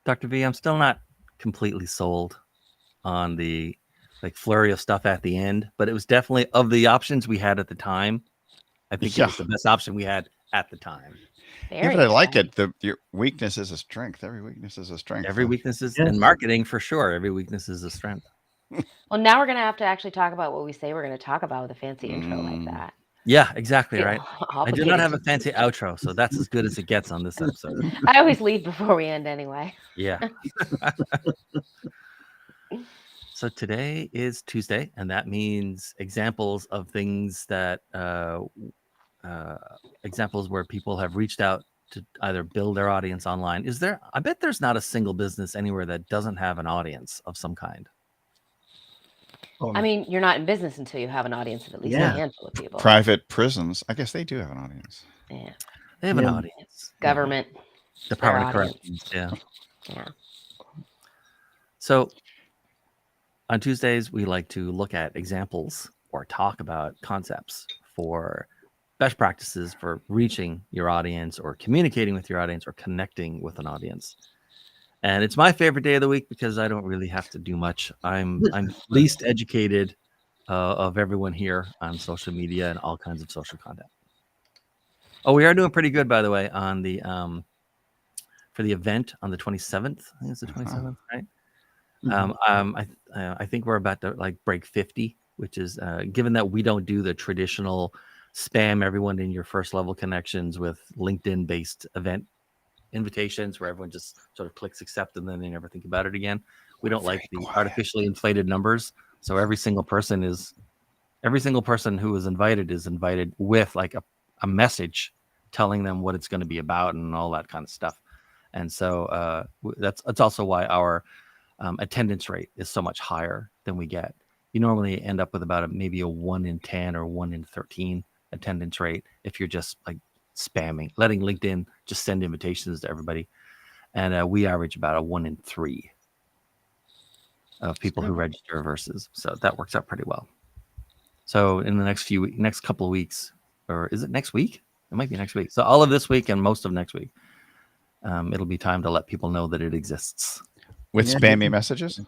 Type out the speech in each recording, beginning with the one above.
Dr. V, I'm still not completely sold on the flurry of stuff at the end, but it was definitely of the options we had at the time. I think it Yeah. was the best option we had at the time. Yeah, but Very I like exciting. it. Your weakness is a strength. Every weakness is a strength. Every weakness is Yes. in marketing for sure. Every weakness is a strength. Well, now we're going to have to actually talk about what we say we're going to talk about with a fancy intro like Mm. that. Yeah, exactly, Feel right? I do not obligated have to a fancy outro, so that's as good as it gets on this episode. I always leave before we end anyway. Yeah. So today is Tuesday, and that means examples of things that examples where people have reached out to either build their audience online. Is there? I bet there's not a single business anywhere that doesn't have an audience of some kind. I mean, you're not in business until you have an audience of at least Yeah. a handful of people. Private prisons, I guess they do have an audience. Yeah. They have an Yeah. audience. Government. Department of their audience. Corrections. Yeah. Yeah. So on Tuesdays, we like to look at examples or talk about concepts for best practices for reaching your audience or communicating with your audience or connecting with an audience. And it's my favorite day of the week because I don't really have to do much. I'm least educated of everyone here on social media and all kinds of social content. Oh, we are doing pretty good, by the way, on the for the event on the 27th. I think it's the 27th, right? I think we're about to break 50, which is given that we don't do the traditional spam everyone in your first level connections with LinkedIn based event invitations where everyone just sort of clicks accept and then they never think about it again. We don't like the artificially inflated numbers. So every single person who is invited with a message telling them what it's going to be about and all that kind of stuff. And so that's also why our attendance rate is so much higher than we get. You normally end up with about maybe a 1 in 10 or 1 in 13 attendance rate if you're just spamming, letting LinkedIn just send invitations to everybody. And we average about a 1 in 3 of people who register versus. So that works out pretty well. So in the next couple of weeks, or is it next week? It might be next week. So all of this week and most of next week, it'll be time to let people know that it exists. With spammy messages?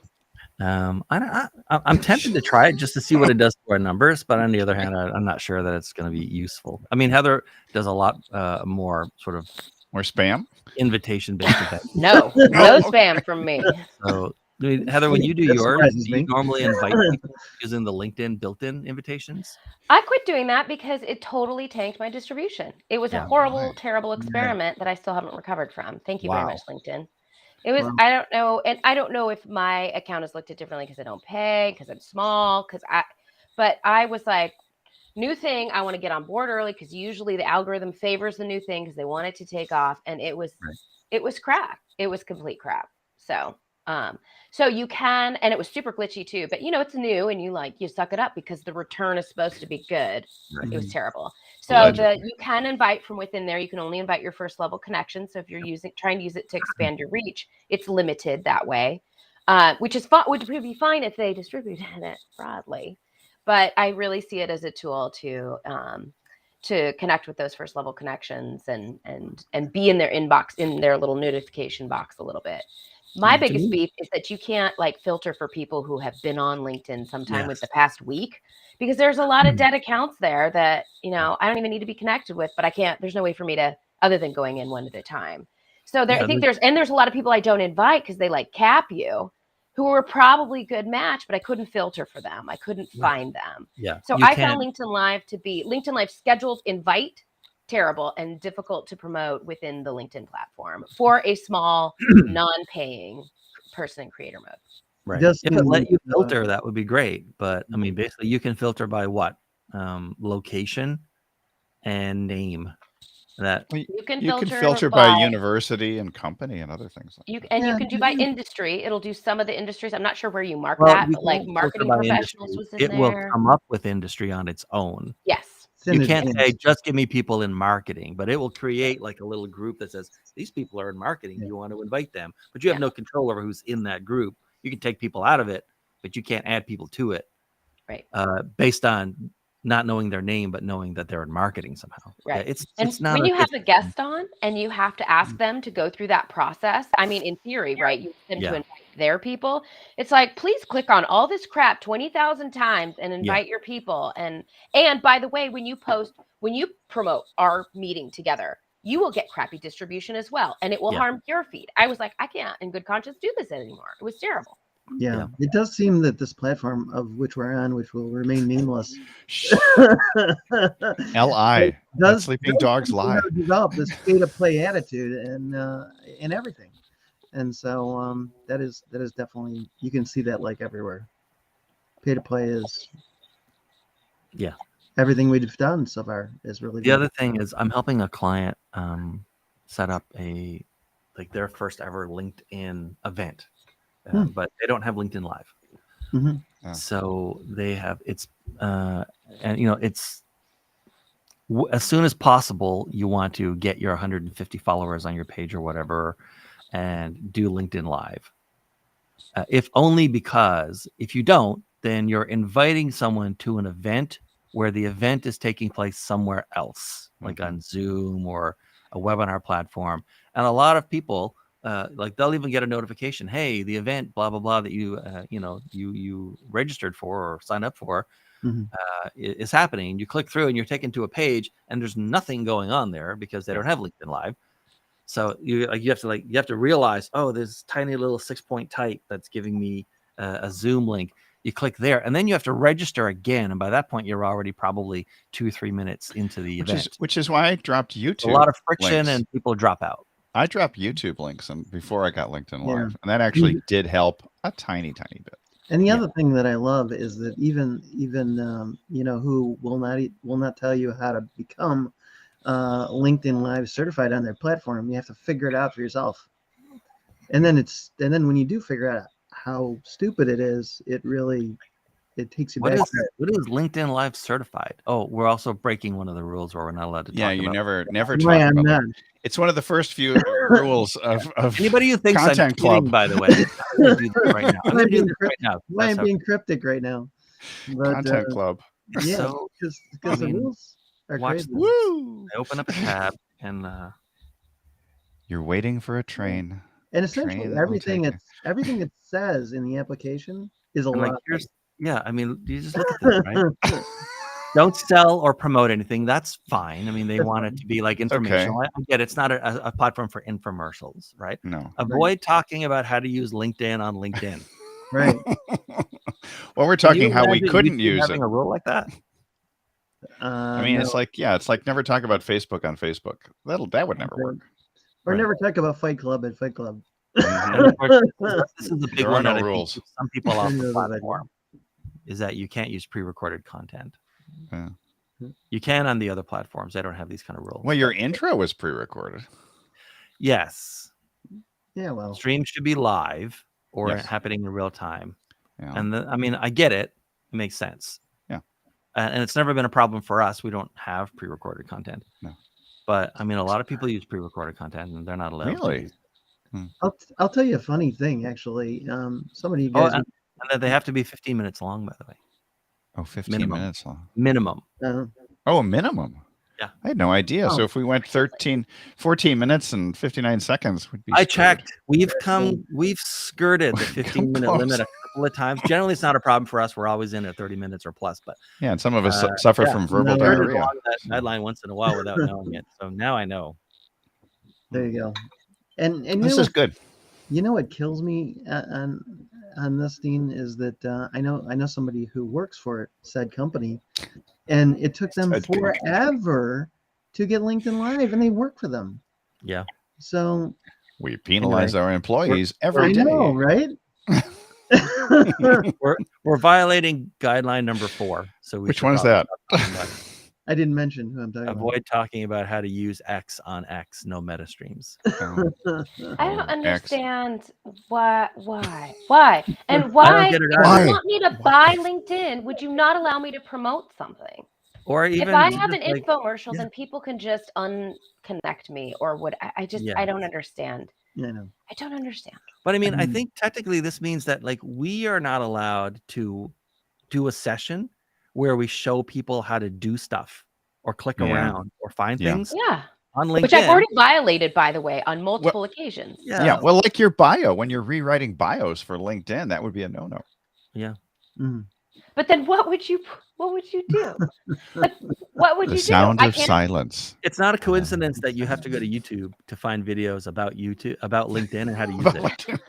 I'm tempted to try it just to see what it does to our numbers, but on the other hand, I'm not sure that it's going to be useful. I mean, Heather does a lot more sort of more spam invitation-based events. No spam from me. So, I mean, Heather, when you do yours, do you normally invite people using the LinkedIn built-in invitations? I quit doing that because it totally tanked my distribution. It was a horrible, terrible experiment that I still haven't recovered from. Thank you very much, LinkedIn. It was, I don't know. And I don't know if my account is looked at differently because I don't pay, because I'm small, but I was like, new thing. I want to get on board early because usually the algorithm favors the new thing because they want it to take off. And it was crap. It was complete crap. So you can, and it was super glitchy too, but it's new and you suck it up because the return is supposed to be good. It was terrible. So you can invite from within there. You can only invite your first level connection. So if you're trying to use it to expand your reach, it's limited that way, which would be fine if they distributed it broadly. But I really see it as a tool to connect with those first level connections and be in their inbox, in their little notification box a little bit. My biggest beef is that you can't filter for people who have been on LinkedIn sometime with the past week, because there's a lot of dead accounts there that, I don't even need to be connected with, but I can't, there's no way for me to, other than going in one at a time. So I think there's a lot of people I don't invite because they cap you, who were probably good match, but I couldn't filter for them. I couldn't find them. Yeah. So I found LinkedIn Live to be LinkedIn Live scheduled invite terrible and difficult to promote within the LinkedIn platform for a small non-paying person in creator mode. Right. If it let you filter, that would be great. But I mean, basically you can filter by what? Location and name. That you can filter by university and company and other things. You can do by industry. It'll do some of the industries. I'm not sure where you mark that, but marketing professionals was in there. It will come up with industry on its own. Yes. You can't say just give me people in marketing, but it will create a little group that says these people are in marketing. You want to invite them, but you have no control over who's in that group. You can take people out of it, but you can't add people to it. Right. Based on not knowing their name, but knowing that they're in marketing somehow. Right. Yeah, it's And not when a you have good a guest on and you have to ask them to go through that process, I mean, in theory, right? You want them to Yeah. invite their people. It's like, please click on all this crap 20,000 times and Yeah. invite your people. And by the way, when you promote our meeting together, you will get crappy distribution as well, and it will Yeah. harm your feed. I was like, I can't in good conscience do this anymore. It was terrible. Yeah, it does seem that this platform of which we're on, which will remain nameless, Li. does Sleeping Dogs Lie. develop this pay-to-play attitude and everything, and so that is definitely, you can see that like everywhere. Pay-to-play is everything we've done so far is really The good. other thing is I'm helping a client set up their first ever LinkedIn event, but they don't have LinkedIn Live. Mm-hmm. So they have and it's as soon as possible you want to get your 150 followers on your page or whatever and do LinkedIn Live. If only because if you don't, then you're inviting someone to an event where the event is taking place somewhere else, like on Zoom or a webinar platform. And a lot of people, they'll even get a notification, hey, the event, blah, blah, blah, that you registered for or signed up for is happening. You click through and you're taken to a page and there's nothing going on there because they don't have LinkedIn Live. So you have to realize, oh, this tiny little 6-point type that's giving me a Zoom link. You click there, and then you have to register again. And by that point, you're already probably 2-3 minutes into the event. Which is why I dropped YouTube. A lot of friction, links. and people drop out. I dropped YouTube links before I got LinkedIn Live, and that actually did help a tiny bit. And the other thing that I love is that even who will not tell you how to become LinkedIn Live certified on their platform. You have to figure it out for yourself. And then when you do figure out how stupid it is, it takes you back. What is LinkedIn Live certified? Oh, we're also breaking one of the rules where we're not allowed to talk you about never talk about it. It's one of the first few rules of anybody who thinks Content I'm Club. kidding, by the way. I'm going to do this right now. I'm going to do this right now. Why I'm being cryptic right now. But, Content Club. Yeah, So, because the rules are watch crazy. Woo! I open up a tab and You're waiting for a train. And essentially Train that will everything take everything it says in the application is a I'm lot. like, you just look at this, right? Don't sell or promote anything. That's fine. I mean, they want it to be like informational. I get it's not a platform for infomercials, right? No. Avoid talking about how to use LinkedIn on LinkedIn. Right. Well, we're talking how we couldn't use having it. a rule like that. I mean, no. it's like never talk about Facebook on Facebook. That would never work. Or never talk about Fight Club at Fight Club. And of course, this is the big There are one no that I rules. think some people off the Yeah, platform is that you can't use pre-recorded content. Yeah. You can on the other platforms. They don't have these kind of rules. Well, your intro was pre-recorded. Yes. Yeah, well. Streams should be live or Yes. happening in real time. Yeah. And I mean, I get it. It makes sense. Yeah. And it's never been a problem for us. We don't have pre-recorded content. No. But I mean, a lot of people use pre-recorded content and they're not allowed to Really? use I'll tell you a funny thing, actually. Some of you Oh, guys. and that they have to be 15 minutes long, by the way. Oh, 15 Minimum. minutes long. Minimum. Oh, a minimum. Yeah. I had no idea. Oh. So if we went 14 minutes and 59 seconds, we'd be I screwed. checked. We've skirted the 15-minute close. limit a couple of times. Generally, it's not a problem for us. We're always in at 30 minutes or plus. But Yeah, and some of us suffer from verbal no, skirted diarrhea. along that guideline once in a while without knowing it. So now I know. There you go. And This is good. You know what kills me on this, Dean, is that I know somebody who works for said company, and it took them Said company. forever to get LinkedIn Live, and they work for them. Yeah. So We penalize our employees I every day. know, right? We're violating guideline number 4. So Which one is that? I didn't mention who I'm talking Avoid talking about how to use X on X, no meta streams. Oh, about. I don't X. understand why, and why. get it If either. you want me to buy LinkedIn, would you not allow me to promote something? Or even If I have an just like- infomercial, yeah. then people can just unconnect me, or would I just Yeah. I don't understand. I know. I don't understand. But I mean, I Mhm. think technically this means that like we are not allowed to do a session where we show people how to do stuff or click Yeah. around or find Yeah. things Yeah. on LinkedIn. Which I've already violated, by the way, on multiple occasions. Yeah. Yeah. Well, like your bio, when you're rewriting bios for LinkedIn, that would be a no-no. Mm. But then what would you do? Like, what would The you sound do? of silence. It's not a coincidence that you have to go to YouTube to find videos about LinkedIn and how to use it.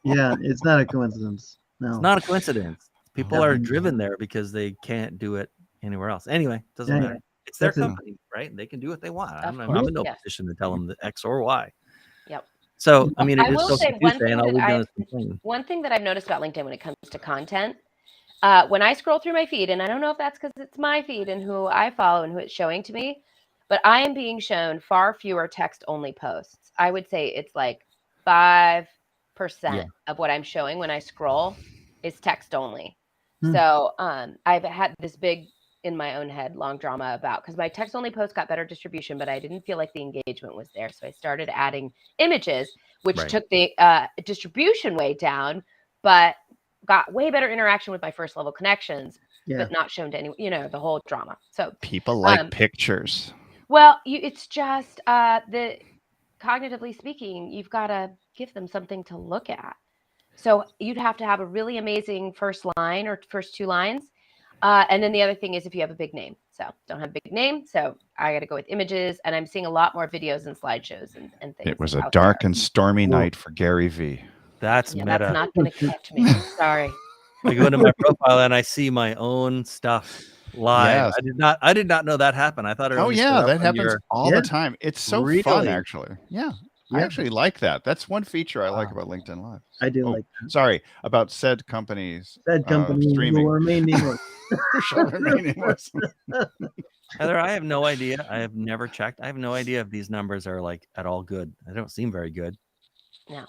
Yeah, it's not a coincidence. No. It's not a coincidence. People Yeah. are driven there because they can't do it anywhere else. Anyway, doesn't Yeah, matter. It's their That's it. company, right? They can do what they want. I'm course, in no yes. position to tell them the X or Y. Yep. So, I mean, I if you're will still say confused, one and all thing we've that done is complain. One thing that I've noticed about LinkedIn when it comes to content, when I scroll through my feed, and I don't know if that's because it's my feed and who I follow and who it's showing to me, but I am being shown far fewer text-only posts. I would say it's like 5% of what I'm showing when I scroll is text-only. So I've had this big, in my own head, long drama about, because my text-only posts got better distribution, but I didn't feel like the engagement was there. So I started adding images, which Right. took the distribution way down, but got way better interaction with my first level connections, Yeah. but not shown to anyone, the whole drama. So, People like pictures. well, it's just the cognitively speaking, you've got to give them something to look at. So you'd have to have a really amazing first line or first two lines. And then the other thing is if you have a big name. So don't have a big name. So I got to go with images, and I'm seeing a lot more videos and slideshows and things. It was a out dark there. and stormy Cool. night for Gary V. That's Yeah, meta. that's not going to catch me. Sorry. I go into my profile and I see my own stuff live. Yes. I did not know that happened. I thought it Oh only yeah, showed up that when happens you're- all Yeah. the time. It's so fun, Really? actually. Yeah. I Yeah. actually like that. That's one feature I like Wow. about LinkedIn Live. I do Oh, like Sorry, about said companies. that company streaming. will remain nameless. Shall remain nameless. Heather, I have no idea. I have never checked. I have no idea if these numbers are like at all good. They don't seem very good. No.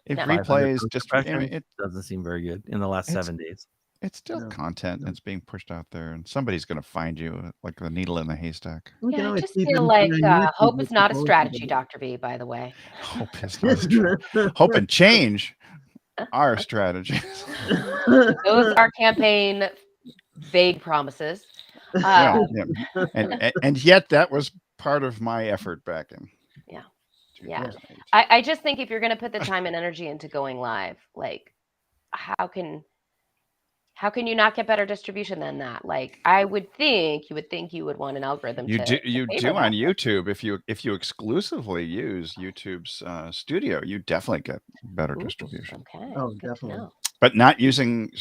It No. 500 replays post just. I mean, impressions it, doesn't seem very good in the last It's- 7 days. it's still No. content that's being pushed out there, and somebody's going to find you like the needle in the haystack. We can Yeah, I always just keep feel anything like on YouTube hope with is not a people strategy, listening. Dr. V, by the way. Hope is not a strategy. Hope and change our strategies. Those are campaign vague promises. Well, yeah. And yet that was part of my effort back in. Yeah. 2008. I just think if you're going to put the time and energy into going live, like how can you not get better distribution than that? Like I would think you would want an algorithm. You to do favor on that. YouTube if you exclusively use YouTube's Studio, you definitely get better Ooh, distribution. Okay. Oh, good to definitely. know. But not using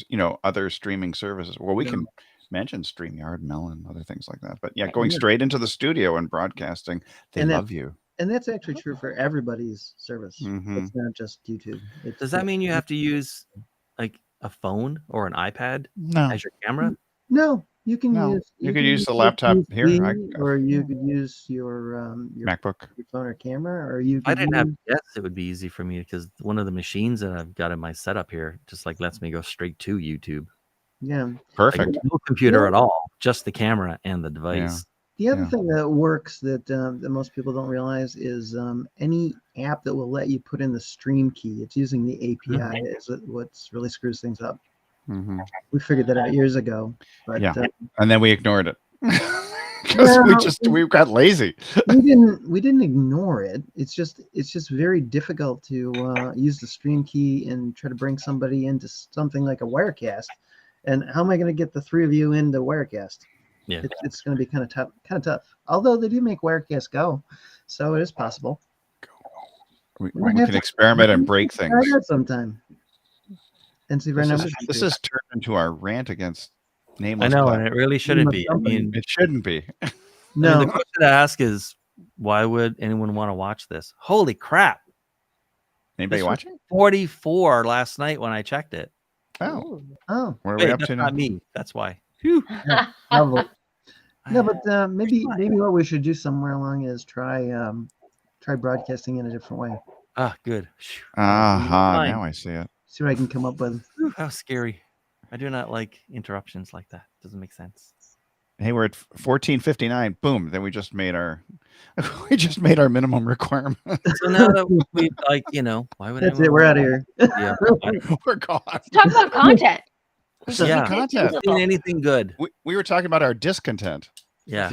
other streaming services. Well, we No. can mention StreamYard, Melon, other things like that. But yeah, Right. going Yeah. straight into the studio and broadcasting, they And that- love you. And that's actually true for everybody's service. Mhm. It's not just YouTube. It's, Does that mean you have to use like a phone or an iPad No, as your camera? No, you can No, use. you could can use the laptop here. USB, or you could use your MacBook. your phone or camera, or you. If I could didn't have use- guests, it would be easy for me because one of the machines that I've got in my setup here just like lets me go straight to YouTube. Yeah. Like Perfect. no computer Yeah. at all, just the camera and the device. The other Yeah. thing that works that most people don't realize is any app that will let you put in the stream key. It's using the API is what's really screws things up. Mhm. We figured that out years ago, but Yeah. And then we ignored it because Well, we got lazy. we didn't ignore it. It's just very difficult to use the stream key and try to bring somebody into something like a Wirecast. And how am I going to get the three of you into Wirecast? Yeah. It's going to be kind of tough. Although they do make Wirecast go, so it is possible. We might have can to- experiment and break things. Try that sometime. And see if our numbers. This is turned into our rant against I nameless. know, platforms. and it really shouldn't Must be. I somebody- mean, It shouldn't be. No, the question to ask is, why would anyone want to watch this? Holy crap! Anybody This was watching? 44 last night when I checked it. Oh, Ooh. oh, where are Wait, we up that's to now? not me. That's why. Phew. probably. No, but maybe what we should do somewhere along is try broadcasting in a different way. Ah, good. Phew. Aha, Fine. now I see it. See what I can come up with. Whew, how scary. I do not like interruptions like that. Doesn't make sense. Hey, we're at 14:59. Boom. Then we just made our minimum requirement. So now that we like, why would That's anyone it. We're out want of here. to- Yeah. We're gone. Talk about content. Yeah. content. Seen anything good? We were talking about our discontent. Yeah.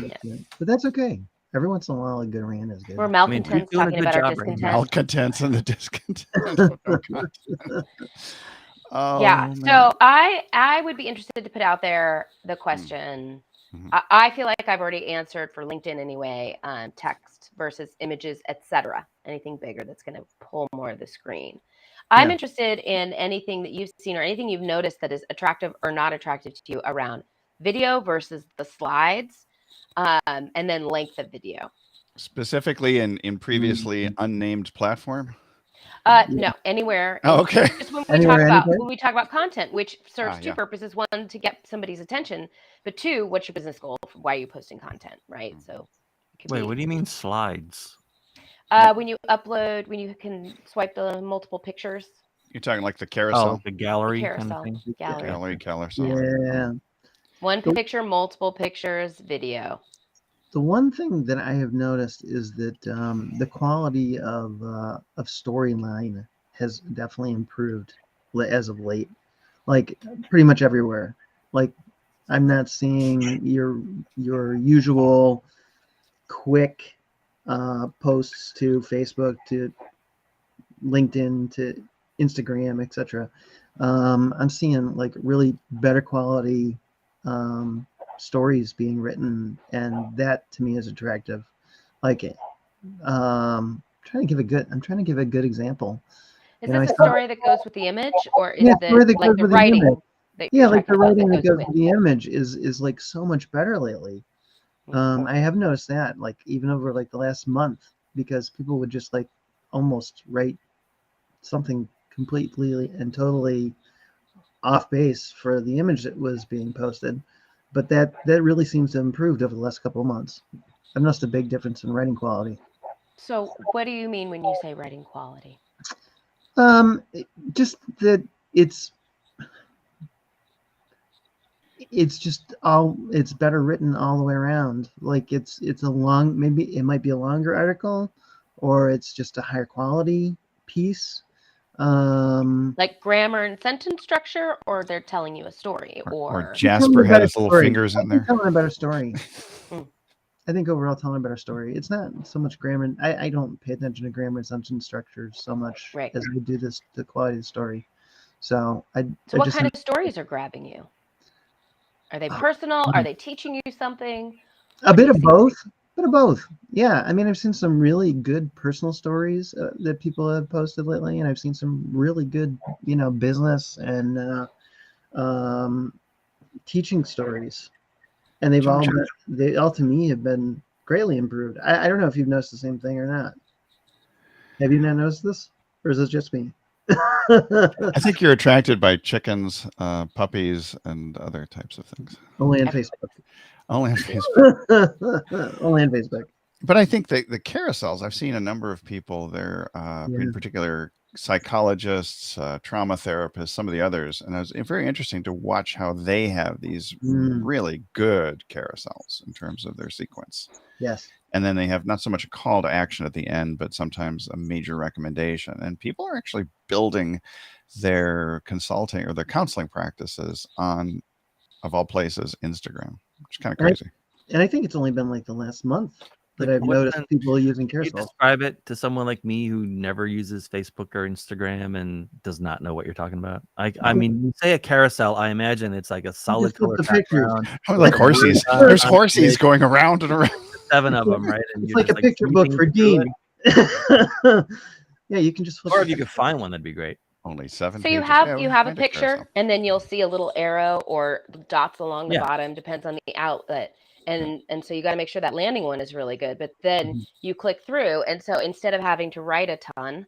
But that's okay. Every once in a while, a good rant is good. We're mean, malcontents you're doing a talking good about our job right now. discontent. Malcontents and the discontent. Oh, Yeah. man. So I would be interested to put out there the question. Mhm. I feel like I've already answered for LinkedIn anyway. Text versus images, etc. Anything bigger that's going to pull more of the screen. I'm Yeah. interested in anything that you've seen or anything you've noticed that is attractive or not attractive to you around video versus the slides, and then length of video. Specifically in previously unnamed platform. No, anywhere. Oh, okay. Just when Anywhere, anytime? we talk about content, which serves two yeah. purposes: one, to get somebody's attention, but two, what's your business goal? Why are you posting content, right? So, it could Wait, be, what do you mean slides? when you upload, when you can swipe the multiple pictures, You're talking like the Oh, carousel. like the gallery kind carousel, of thing. gallery. Carousel. Yeah. One The- picture, multiple pictures, video. The one thing that I have noticed is that the quality of storyline has definitely improved as of late. Like pretty much everywhere. Like I'm not seeing your usual quick posts to Facebook, to LinkedIn, to Instagram, etc. I'm seeing like really better quality stories being written, and that to me is attractive. Like, I'm trying to give a good example. Is You know, this I a saw- story that goes with the image, or is Yeah, the story that like goes the with the writing image. that Yeah, you're like the talking about writing that goes with? with the image is like so much better lately. I have noticed that, like even over like the last month, because people would just like almost write something completely and totally off base for the image that was being posted, but that really seems to have improved over the last couple of months. I've noticed a big difference in writing quality. So, what do you mean when you say writing quality? Just that it's just it's better written all the way around. Like it's a long, maybe it might be a longer article, or it's just a higher quality piece. Like grammar and sentence structure, or they're telling you a story, Or or Jasper had his little fingers in there. Telling a better story. Hmm. I think overall telling a better story. It's not so much grammar. I don't pay attention to grammar and sentence structure so much Right. as I do the quality of the story. So So what kind of stories are grabbing you? Are they personal? Are they teaching you something? A bit of both. Bit of both. Yeah. I mean, I've seen some really good personal stories that people have posted lately, and I've seen some really good, business and teaching stories, and they all to me have been greatly improved. I don't know if you've noticed the same thing or not. Have you not noticed this, or is it just me? I think you're attracted by chickens, puppies, and other types of things. Only on Facebook. Only on Facebook. Only on Facebook. But I think the carousels, I've seen a number of people there, in particular psychologists, trauma therapists, some of the others. And it was very interesting to watch how they have these really good carousels in terms of their sequence. Yes. And then they have not so much a call to action at the end, but sometimes a major recommendation. And people are actually building their consulting or their counseling practices on, of all places, Instagram, which is kind of crazy. And I think it's only been like the last month that Like, I've noticed people using Can you carousel. describe it to someone like me who never uses Facebook or Instagram and does not know what you're talking about? I mean, you say a carousel, I imagine it's like a solid flip color the pictures. background. Oh, like horses. There's horses going around and around. 7 of them, right? And It's you're like a just, picture book reading for through Dean. it. Yeah, you can just flip. Or if you could find one, that'd be great. Only 7 So you pages. have Yeah, you we have a find picture, carousel. and then you'll see a little arrow or dots along the Yeah. bottom, depends on the outlet. And so you got to make sure that landing one is really good. But then you click through, and so instead of having to write a ton,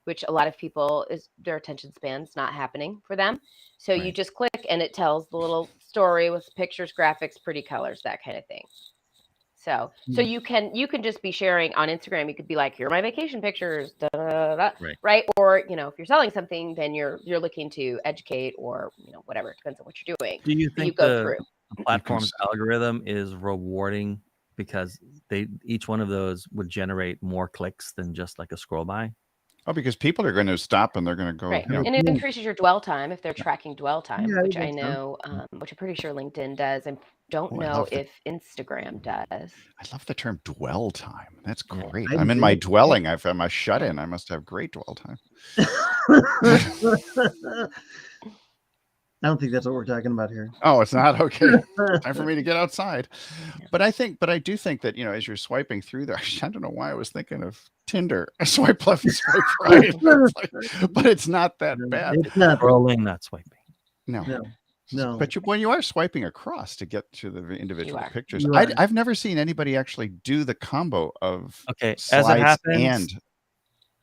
which a lot of people their attention span's not happening for them, so you Right. just click and it tells the little story with pictures, graphics, pretty colors, that kind of thing. So you can just be sharing on Instagram. You could be like, here are my vacation pictures, da, da, da, da, right? Or if you're selling something, then you're looking to educate, or whatever. It depends on what you're doing. Do you But you think go through. the platform's algorithm is rewarding because each one of those would generate more clicks than just like a scroll by? Oh, because people are going to stop and they're going to go. Right. You know, And it increases your dwell time if they're tracking dwell time, Yeah, I which I think so. know, which I'm pretty sure LinkedIn does. I don't Oh, I know love that. if Instagram does. I love the term dwell time. That's Yeah. great. I I'm in do. my dwelling. I'm a shut in. I must have great dwell time. I don't think that's what we're talking about here. Oh, it's not okay. Time for me to get outside. But I do think that, you know, as you're swiping through there, I don't know why I was thinking of Tinder. I swipe left and swipe right. It's like, but it's not that bad. It's not. Scrolling, not swiping. No. No. But when you are swiping across to get to the individual are. pictures, You are. I've never seen anybody actually do the combo of Okay, as it slides happens, and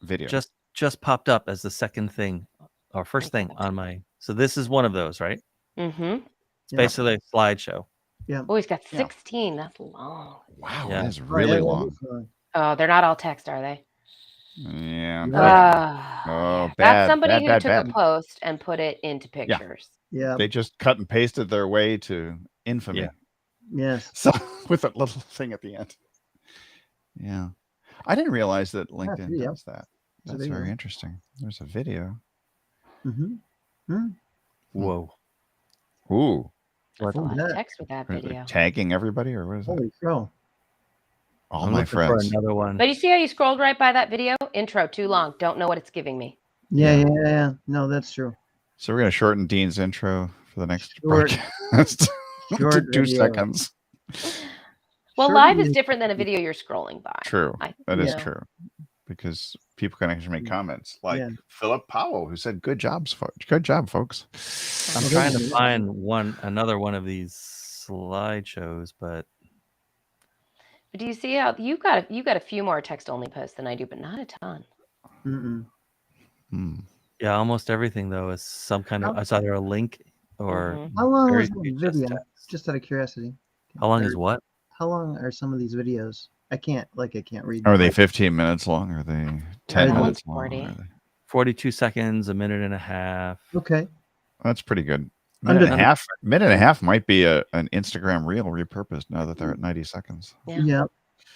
video. just popped up as the second thing or first thing on my. So this is one of those, right? Mm-hmm. It's Yeah. basically a slideshow. Oh, he's got Yeah. 16. That's long. Wow, Yeah. that is really Yeah, long. it's long. Oh, they're not all text, are they? Yeah. Yeah. Oh, That's bad, somebody bad, who bad, took bad. a post and put it into pictures. Yeah. They just cut and pasted their way to infamy. Yeah. Yes. So with a little thing at the end. Yeah. I didn't realize that LinkedIn video. does that. It's a That's very video. interesting. There's a video. Mm-hmm. Whoa. Ooh. That's a Oh, lot yeah. of text with that Are they video. tagging everybody or what is that? Holy crow. All I'm my looking friends. for another one. But you see how you scrolled right by that video? Intro, too long. Don't know what it's giving me. Yeah. No, that's true. So we're going to shorten Dean's intro for the next Short- broadcast to short 2 video. seconds. Well, Sure, live is you- different than a video you're scrolling by. True. That is Yeah. true. Because people can actually make comments like Yeah. Philip Powell, who said, good job, folks. I'm trying to find another one of these slideshows, but But do you see how you got a few more text only posts than I do, but not a ton. Mm-mm. Hmm. yeah, almost everything though is some kind of. It's either a link or Mhm. How long very is the few video? text. Just out of curiosity. How long is what? How long are some of these videos? I can't read. Are they them. 15 minutes long? Are they 10 that one's minutes long? 40. Are they- 42 seconds, a minute and a half. Okay. That's pretty good. Under Minute and a half might be an Instagram reel repurposed now that they're at 90 seconds. Yeah.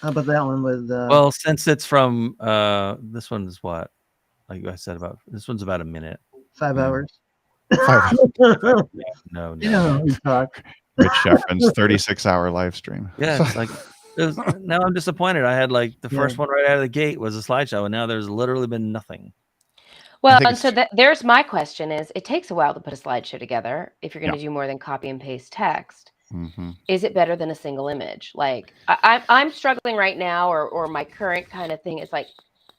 How about that one with? Well, since it's from this one is what, like I said about this one's about a minute. 5 hours. 5 No, You know how we talk. Rich Sheffrin's 36-hour live stream. Yeah, it's like now I'm disappointed. I had like the first one right out of the gate was a slideshow, and now there's literally been nothing. Well, think and so there's my question is, it takes a while to put a slideshow together if you're going to do more than copy and paste text. Mm-hmm. Is it better than a single image? Like I'm struggling right now, or my current kind of thing is like,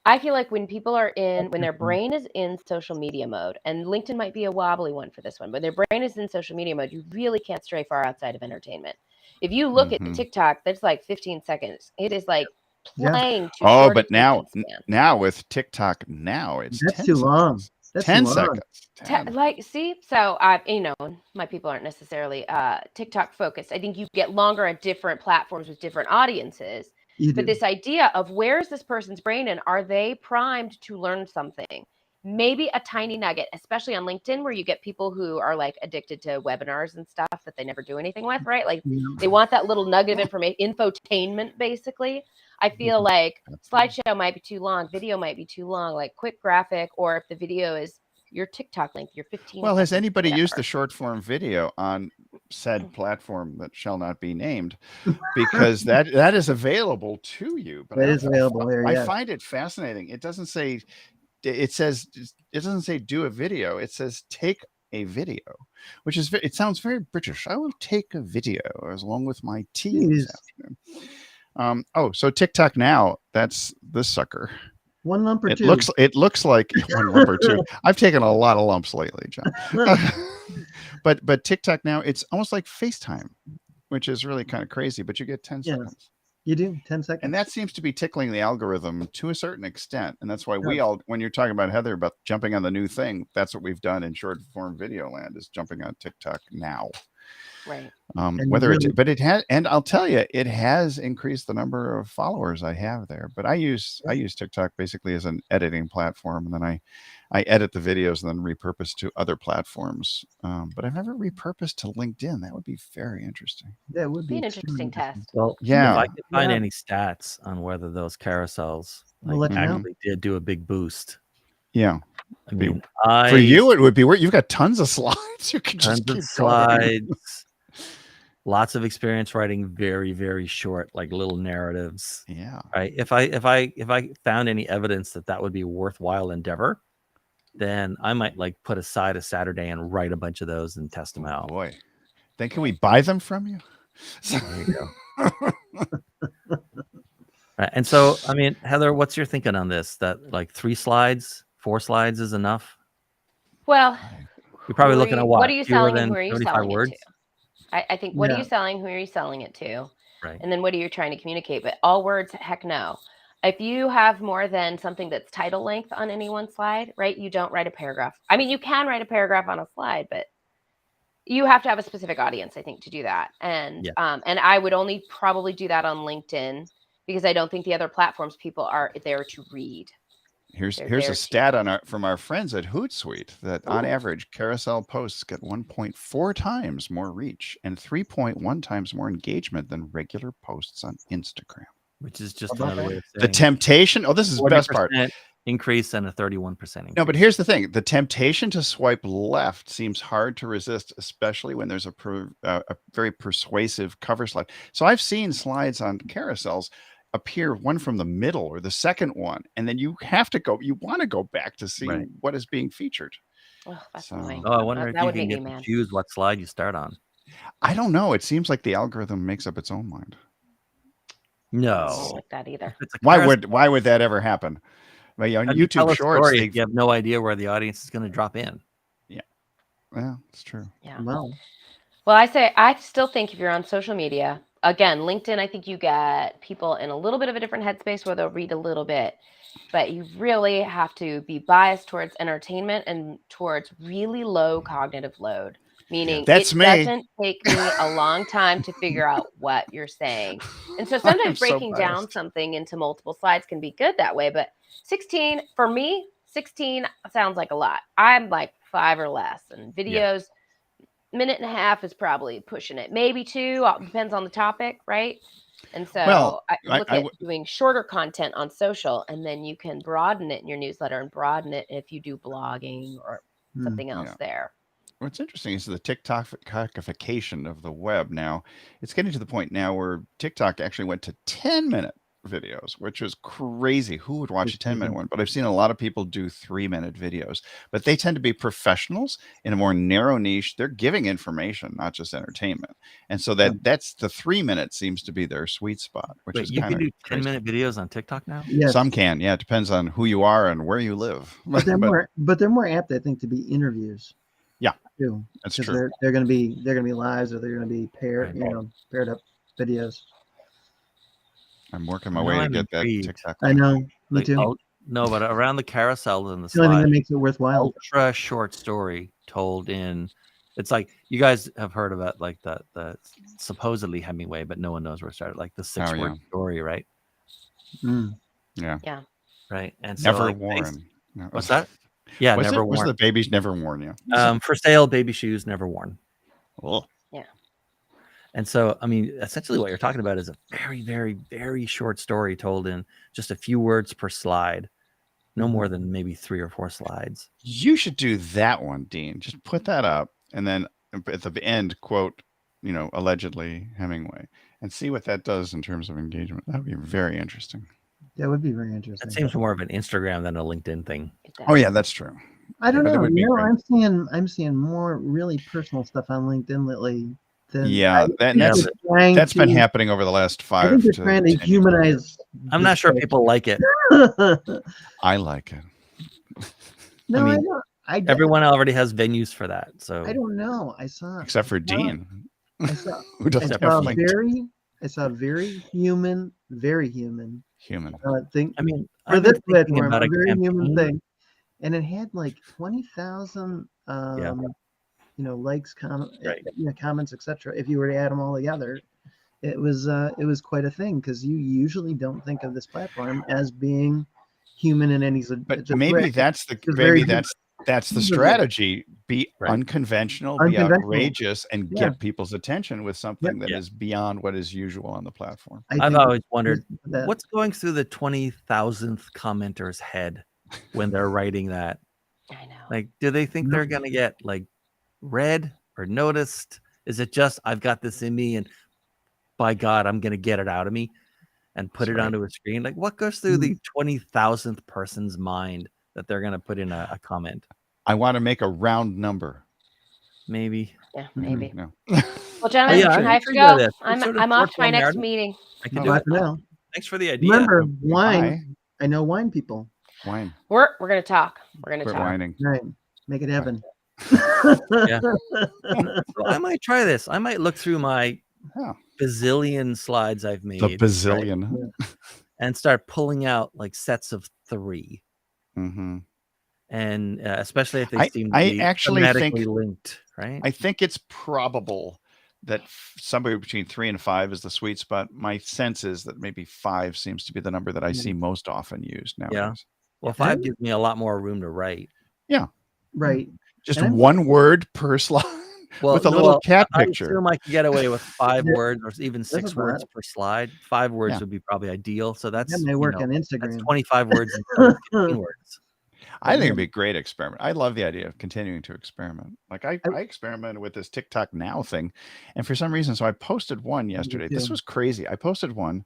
I feel like when people are when their brain is in social media mode, and LinkedIn might be a wobbly one for this one, but their brain is in social media mode, you really can't stray far outside of entertainment. If you look at TikTok, that's like 15 seconds. It is like playing. Oh, but now with TikTok, it's that's 10 too seconds. long. That's 10 too long. seconds. 10. Like, see, so my people aren't necessarily TikTok focused. I think you get longer on different platforms with different audiences. You But do. this idea of where's this person's brain and are they primed to learn something? Maybe a tiny nugget, especially on LinkedIn, where you get people who are like addicted to webinars and stuff that they never do anything with, right? Like they want that little nugget of information, infotainment, basically. I feel like slideshow might be too long, video might be too long, like quick graphic, or if the video is your TikTok link, your 15. Well, has anybody used the short form video on said platform that shall not be named? Because that is available to you. But That is available there. I Yeah. find it fascinating. It doesn't say. It doesn't say do a video. It says take a video, which is it sounds very British. I will take a video as long with my tea this afternoon. So TikTok now, that's this sucker. One lump or It two. looks like one lump or two. I've taken a lot of lumps lately, John. but TikTok now, it's almost like FaceTime, which is really kind of crazy. But you get 10 seconds. You do 10 seconds. And that seems to be tickling the algorithm to a certain extent. And that's why we all, when you're talking about Heather, about jumping on the new thing, that's what we've done in short form video land, is jumping on TikTok now. Right. It has, and I'll tell you, it has increased the number of followers I have there. But I use TikTok basically as an editing platform, and then I edit the videos and then repurpose to other platforms. But I've never repurposed to LinkedIn. That would be very interesting. That would be an interesting test. Well, yeah. If I could find any stats on whether those carousels We'll let you know. actually did do a big boost, Yeah. I mean, For you, it would be where you've got tons of slides. You can tons just of keep going. slides, lots of experience writing very, very short, like little narratives. Yeah. Right. If I found any evidence that would be a worthwhile endeavor, then I might like put aside a Saturday and write a bunch of those and test them out. Boy, then can we buy them from you? There you go. Right. And so, I mean, Heather, what's your thinking on this? That like 3 slides, 4 slides is enough? Well, You're probably looking at what are you fewer selling and than who are you 75 selling words? it to? I think what are you selling? Who are you selling it to? Right. And then what are you trying to communicate? But all words, heck no. If you have more than something that's title length on any one slide, right? You don't write a paragraph. I mean, you can write a paragraph on a slide, but you have to have a specific audience, I think, to do that. And and I would only probably do that on LinkedIn because I don't think the other platforms people are there to read. Here's a stat from our friends at Hootsuite that on average carousel posts get 1.4 times more reach and 3.1 times more engagement than regular posts on Instagram. Which is just another way of saying the temptation. Oh, this is the best part. Increase and a 31% increase. No, but here's the thing: the temptation to swipe left seems hard to resist, especially when there's a very persuasive cover slide. So I've seen slides on carousels appear one from the middle or the second one, and then you want to go back to see what is being featured. Oh, that's annoying. I wonder if you can get to choose what slide you start on. I don't know. It seems like the algorithm makes up its own mind. No, I don't like that either. Why would that ever happen? Well, on YouTube Shorts, you have no idea where the audience is going to drop in. Yeah, well, it's true. Yeah. Well, I still think if you're on social media, again, LinkedIn, I think you get people in a little bit of a different headspace where they'll read a little bit, but you really have to be biased towards entertainment and towards really low cognitive load. Meaning doesn't take me a long time to figure out what you're saying. And so sometimes breaking down something into multiple slides can be good that way. But 16 sounds like a lot. I'm like 5 or less. And videos, minute and a half is probably pushing it. Maybe 2, depends on the topic, right? And so I look at doing shorter content on social, and then you can broaden it in your newsletter and broaden it if you do blogging or something else there. What's interesting is the TikTokification of the web now. It's getting to the point now where TikTok actually went to 10-minute videos, which was crazy. Who would watch a 10-minute one? But I've seen a lot of people do 3-minute videos, but they tend to be professionals in a more narrow niche. They're giving information, not just entertainment. And so that's the 3-minute seems to be their sweet spot, which is kind of you can do 10-minute videos on TikTok now? Yes. Some can. Yeah. It depends on who you are and where you live. But they're more apt, I think, to be interviews. Yeah, too. That's true. They're going to be lives, or they're going to be paired up videos. I'm working my way to get that TikTok. I know, me too. No, but around the carousel and the slide, thing that makes it worthwhile. Ultra short story told in. It's like you guys have heard about like the supposedly Hemingway, but no one knows where it started. Like the 6-word story, right? Yeah. Right. And so Never worn. What's that? Yeah, never worn. Was the babies never worn? Yeah. For sale, baby shoes never worn. Oh. Yeah. And so, I mean, essentially what you're talking about is a very, very, very short story told in just a few words per slide. No more than maybe 3 or 4 slides. You should do that one, Dean. Just put that up and then at the end, quote, allegedly Hemingway, and see what that does in terms of engagement. That would be very interesting. That would be very interesting. That seems more of an Instagram than a LinkedIn thing. Oh yeah, that's true. I don't know. I'm seeing more really personal stuff on LinkedIn lately. That's been happening over the last 5 I think they're trying to humanize. I'm not sure people like it. I like it. No, I don't. Everyone already has venues for that, so I don't know. Except for Dean, who doesn't have LinkedIn. I saw very human. Thing. I mean, for this platform, a very human thing, and it had like 20,000. Likes, comments, etc. If you were to add them all together, it was quite a thing, because you usually don't think of this platform as being human in any. But maybe that's the strategy. Be unconventional, be outrageous, and get people's attention with something that is beyond what is usual on the platform. I've always wondered what's going through the 20,000th commenter's head when they're writing that? I know. Like, do they think they're gonna get like read or noticed? Is it just I've got this in me and by God, I'm gonna get it out of me and put That's it right. onto a screen? Like, what goes through the 20,000th person's mind that they're gonna put in a comment? I want to make a round number. Maybe. Yeah, maybe. No. Well, gentlemen, yeah, I have to sure you go. did. I'm Sort of I'm off to my short-form next narrative. meeting. I can Oh, do Bye it. for now. Thanks for the idea. Remember, Bye. wine. I know wine people. Wine. We're gonna talk. We're gonna Quit talk. whining. Right. Make it happen. Yeah. So I might try this. I might look through my Yeah. bazillion slides I've made. The right, bazillion. and start pulling out like sets of 3. Mm-hmm. And especially if they seem to I be actually think thematically linked, right? I think it's probable that somewhere between 3 and 5 is the sweet spot. My sense is that maybe 5 seems to be the number that I see most often used nowadays. Well, 5 gives me a lot more room to write. Right. Just And I'm- one word per slide Well, with a no, little well, cat I picture. assume I could get away with 5 Yeah. words or even 6 a words lot. per slide. 5 words Yeah. would be probably ideal. So that's That may work on that's Instagram. 25 words instead of 15 words. I think it'd be a great experiment. I love the idea of continuing to experiment. Like I experimented with this TikTok Now thing, and for some reason, so I posted one yesterday. This too. was crazy. I posted one,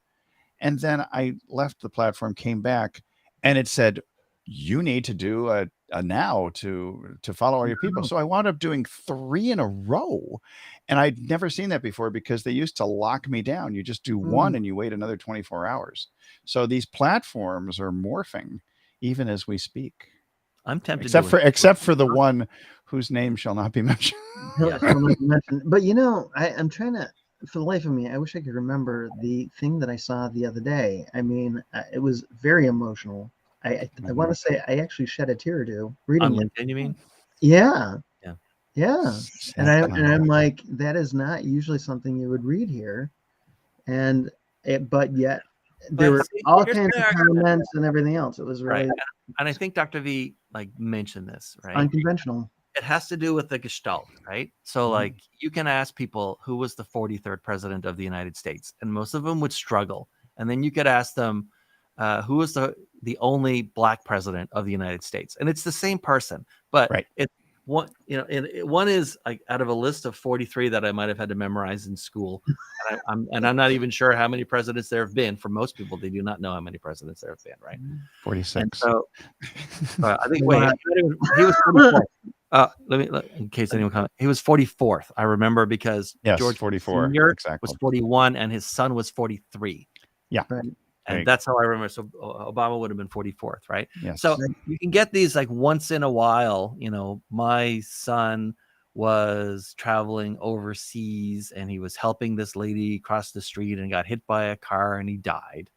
and then I left the platform, came back, and it said, "You need to do a now to follow all your people." So I wound up doing 3 in a row, and I'd never seen that before because they used to lock me down. You just do one and you wait another 24 hours. So these platforms are morphing even as we speak. I'm tempted except for the one whose name shall not be mentioned. Yeah. But you know, I'm trying to, for the life of me, I wish I could remember the thing that I saw the other day. I mean, it was very emotional. I want to say I actually shed a tear or two on reading it. LinkedIn, you mean? Yeah. Yeah. Yeah. And I'm like, that is not usually something you would read here. But yet there were see, all here's kinds of my argument. comments and everything else. It was really Right. And I think Dr. V like mentioned this, right? unconventional. It has to do with the gestalt, right? So like you can ask people who was the 43rd president of the United States, and most of them would struggle. And then you could ask them who was the only black president of the United States, and it's the same person, but it's one, one is like out of a list of 43 that I might have had to memorize in school, and I'm not even sure how many presidents there have been. For most people, they do not know how many presidents there have been, right? 46. And so I think he was 44th. In case anyone comment, he was 44th. I remember because George 44 Sr. exactly. was 41 and his son was 43. Yeah. Right. And that's how I remember. So Obama would have been 44th, right? Yes. So you can get these like once in a while. My son was traveling overseas and he was helping this lady cross the street and got hit by a car and he died.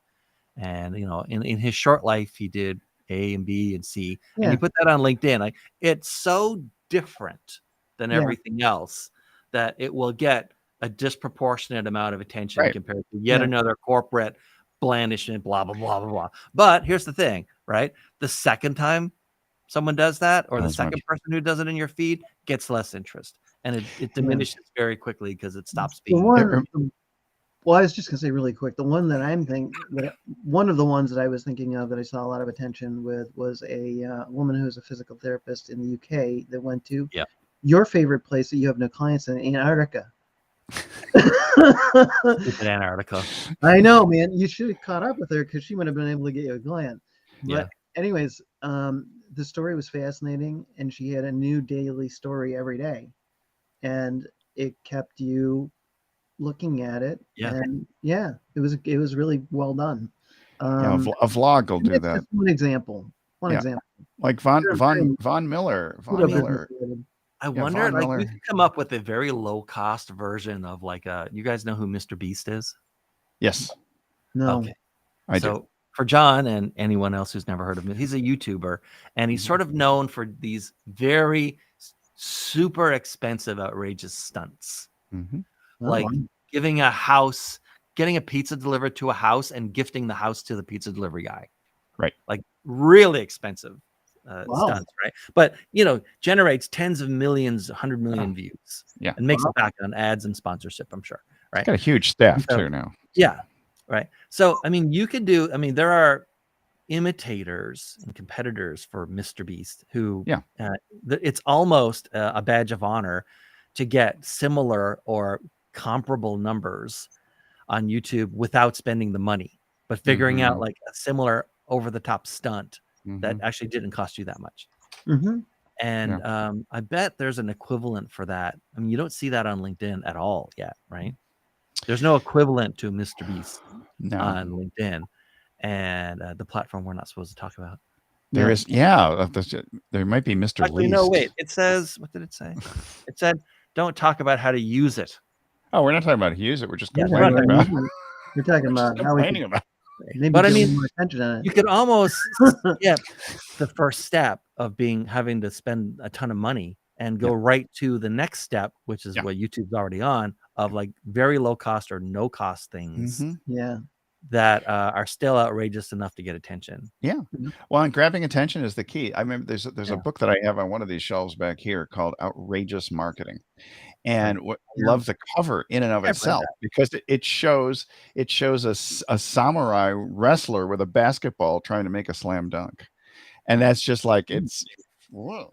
And in his short life, he did A and B and C. And you put that on LinkedIn. Like it's so different than everything else that it will get a disproportionate amount of attention compared to yet another corporate blandishment, blah, blah, blah, blah, blah. But here's the thing, right? The second time someone does that, or the second person who does it in your feed gets less interest. And it diminishes very quickly because it stops being. Well, I was just gonna say really quick, the one that one of the ones that I was thinking of that I saw a lot of attention with was a woman who is a physical therapist in the UK that went to your favorite place that you have no clients in, Antarctica. Antarctica. I know, man. You should have caught up with her because she would have been able to get you a client. But anyways, the story was fascinating, and she had a new daily story every day, and it kept you looking at it. And it was really well done. A vlog will do that. One example. Like Von Miller. I wonder, like, we could come up with a very low cost version of like you guys know who Mr. Beast is? Yes. No. Okay. I do. For John and anyone else who's never heard of him, he's a YouTuber, and he's sort of known for these very super expensive, outrageous stunts. Like giving a house, getting a pizza delivered to a house and gifting the house to the pizza delivery guy. Right. Like really expensive stunts, right? But, generates tens of millions, 100 million views. Yeah. And makes it back on ads and sponsorship, I'm sure. Right. It's got a huge staff too now. Yeah. Right. So, I mean, you could do, there are imitators and competitors for Mr. Beast who Yeah. It's almost a badge of honor to get similar or comparable numbers on YouTube without spending the money, but figuring out like a similar over the top stunt that actually didn't cost you that much. And I bet there's an equivalent for that. I mean, you don't see that on LinkedIn at all yet, right? There's no equivalent to Mr. Beast on LinkedIn, and the platform we're not supposed to talk about. There is, there might be Mr. Actually, Least. no, wait. It says, what did it say? It said, don't talk about how to use it. Oh, we're not talking about use it. We're just Yeah, complaining about. You're talking about how we Complaining can about. maybe But I give mean, more attention on it. You could almost skip the first step of having to spend a ton of money and go right to the next step, which is what YouTube's already on, of like very low cost or no cost things that are still outrageous enough to get attention. Yeah. Well, and grabbing attention is the key. I remember there's a book that I have on one of these shelves back here called Outrageous Marketing. And I love the cover in and of itself because it shows a samurai wrestler with a basketball trying to make a slam dunk. And that's just like, it's, whoa.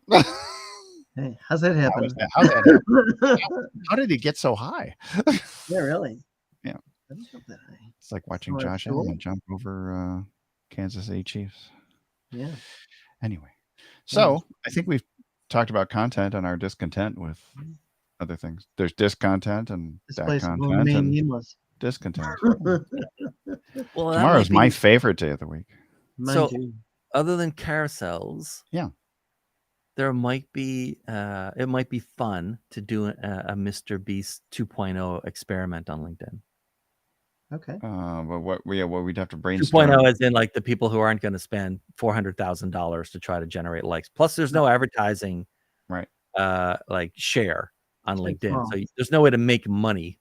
Hey, how's that happen? How's that happen? How did he get so high? Yeah, really. Yeah. I don't know that high. It's like watching Josh Allen jump over Kansas City Chiefs. Yeah. Anyway, so I think we've talked about content and our discontent with other things. There's discontent and that content and discontent. Well, tomorrow's my favorite day of the week. So, other than carousels, there might be it might be fun to do a Mr. Beast 2.0 experiment on LinkedIn. Okay. But what we'd have to brainstorm. 2.0 is in like the people who aren't going to spend $400,000 to try to generate likes. Plus, there's no advertising, right? Like share on LinkedIn, so there's no way to make money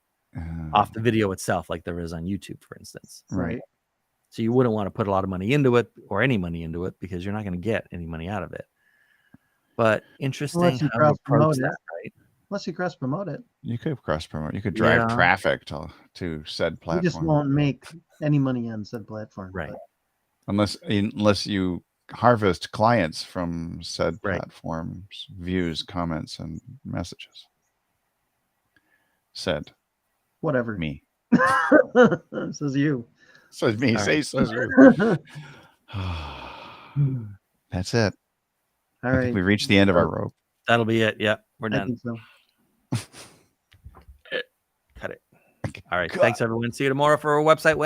off the video itself, like there is on YouTube, for instance. Right. So you wouldn't want to put a lot of money into it or any money into it because you're not going to get any money out of it. But interesting how to approach that, right? Unless you cross promote it. You could cross promote. You could drive traffic to said platform. You just won't make any money on said platform. Right. Unless you harvest clients from said platforms, views, comments, and messages. Said. Whatever. Me. Says you. Says me. Says you. That's it. All I think we reached the end of our rope. That'll be it. Yeah, we're done. I think so. Cut it. All right. Thanks, everyone. See you tomorrow for our website.